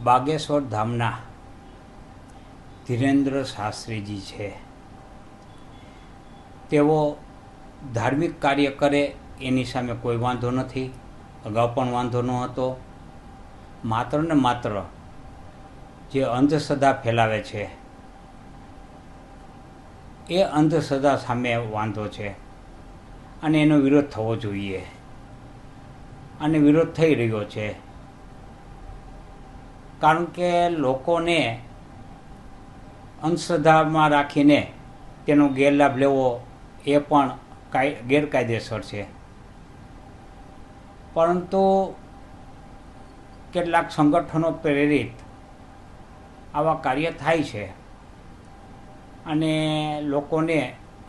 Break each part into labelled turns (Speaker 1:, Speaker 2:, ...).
Speaker 1: બાગેશ્વર ધામના ધીરેન્દ્ર શાસ્ત્રીજી છે. તેઓ ધાર્મિક કાર્ય કરે એની સામે કોઈ વાંધો નથી, અગાઉ પણ વાંધો ન હતો. માત્ર ને માત્ર જે અંધશ્રદ્ધા ફેલાવે છે એ અંધશ્રદ્ધા સામે વાંધો છે અને એનો વિરોધ થવો જોઈએ અને વિરોધ થઈ રહ્યો છે. કારણ કે લોકોને અંધશ્રદ્ધામાં રાખીને તેનો ગેરલાભ લેવો એ પણ ગેરકાયદેસર છે. પરંતુ કેટલાક સંગઠનો પ્રેરિત આવા કાર્ય થાય છે અને લોકોને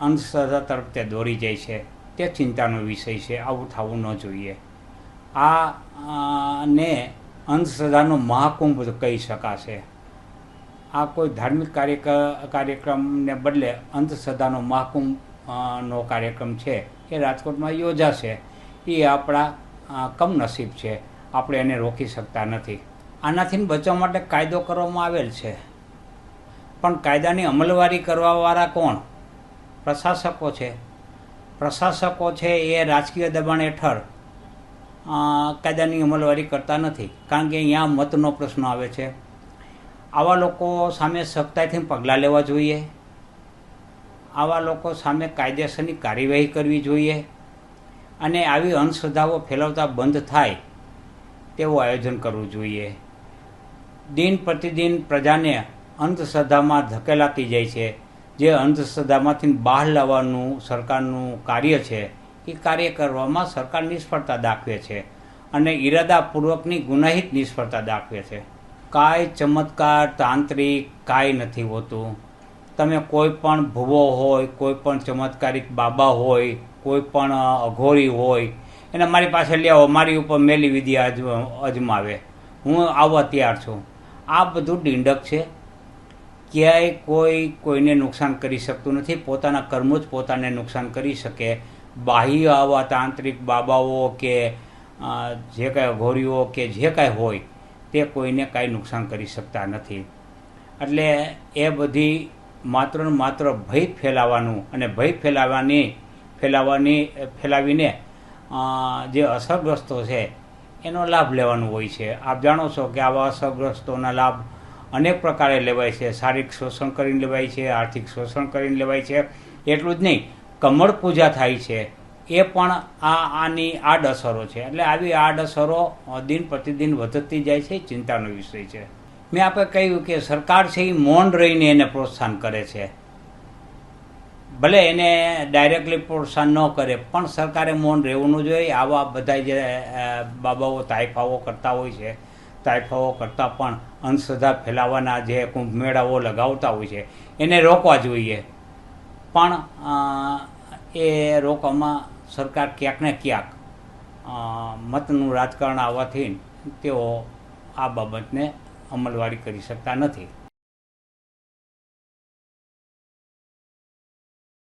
Speaker 1: અંધશ્રદ્ધા તરફ તે દોરી જાય છે. તે ચિંતાનો વિષય છે. આવું થવું ન જોઈએ. ને અંધશ્રદ્ધાનો મહાકુંભ કહી શકાશે. આ કોઈ ધાર્મિક કાર્યક્રમને બદલે અંધશ્રદ્ધાનો મહાકુંભ નો કાર્યક્રમ છે એ રાજકોટમાં યોજાશે. એ આપણા કમનસીબ છે. આપણે એને રોકી શકતા નથી. આનાથી બચવા માટે કાયદો કરવામાં આવેલ છે, પણ કાયદાની અમલવારી કરવાવાળા કોણ? પ્રશાસકો છે. પ્રશાસકો છે એ રાજકીય દબાણ હેઠળ કાયદાની અમલવારી કરતા નથી. કારણ કે અહીંયા મતનો પ્રશ્ન આવે છે. આવા લોકો સામે સખ્તાઈથી પગલાં લેવા જોઈએ. આવા લોકો સામે કાયદેસરની કાર્યવાહી કરવી જોઈએ અને આવી અંધશ્રદ્ધાઓ ફેલાવતા બંધ થાય તેવું આયોજન કરવું જોઈએ. દિન પ્રતિદિન પ્રજાને અંધશ્રદ્ધામાં ધકેલાતી જાય છે. જે અંધશ્રદ્ધામાંથી બહાર લાવવાનું સરકારનું કાર્ય છે એ કાર્ય કરવામાં સરકાર નિષ્ફળતા દાખવે છે અને ઈરાદાપૂર્વકની ગુનાહિત નિષ્ફળતા દાખવે છે. કાંઈ ચમત્કાર તાંત્રિક કાંઈ નથી હોતું. તમે કોઈ પણ ભૂવો હોય, કોઈ પણ ચમત્કારિક બાબા હોય, કોઈ પણ અઘોરી હોય, એને મારી પાસે લેવો, મારી ઉપર મેલી વિધિ અજમાવે, હું આવવા તૈયાર છું. આ બધું ડીંડક છે. ક્યાંય કોઈને નુકસાન કરી શકતું નથી. પોતાના કર્મો જ પોતાને નુકસાન કરી શકે. બાહ્ય આવા તાંત્રિક બાબાઓ કે જે કાંઈ અઘોરીઓ કે જે કાંઈ હોય તે કોઈને કાંઈ નુકસાન કરી શકતા નથી. એટલે એ બધી માત્ર ને માત્ર ભય ફેલાવાનું અને ભય ફેલાવીને જે અસરગ્રસ્તો છે એનો લાભ લેવાનો હોય છે. આપ જાણો છો કે આવા અસરગ્રસ્તોના લાભ અનેક પ્રકારે લેવાય છે. શારીરિક શોષણ કરીને લેવાય છે, આર્થિક શોષણ કરીને લેવાય છે. એટલું જ નહીં, કમળ પૂજા થાય છે એ પણ આની આડઅસરો છે. એટલે આવી આડઅસરો દિન પ્રતિદિન વધતી જાય છે. ચિંતાનો વિષય છે. મેં આપણે કહ્યું કે સરકાર છે એ મૌન રહીને એને પ્રોત્સાહન કરે છે. ભલે એને ડાયરેક્ટલી પ્રોત્સાહન ન કરે પણ સરકારે મૌન રહેવું જોઈએ. આવા બધા જે બાબાઓ તાઇફાઓ કરતા હોય છે, તાઇફાઓ કરતાં પણ અંધશ્રદ્ધા ફેલાવાના જે કુંભ મેળાઓ લગાવતા હોય છે એને રોકવા જોઈએ. પણ એ રોકવામાં સરકાર ક્યાંક ને ક્યાંક મતનું રાજકારણ આવવાથી તેઓ આ બાબતને અમલવારી કરી શકતા નથી.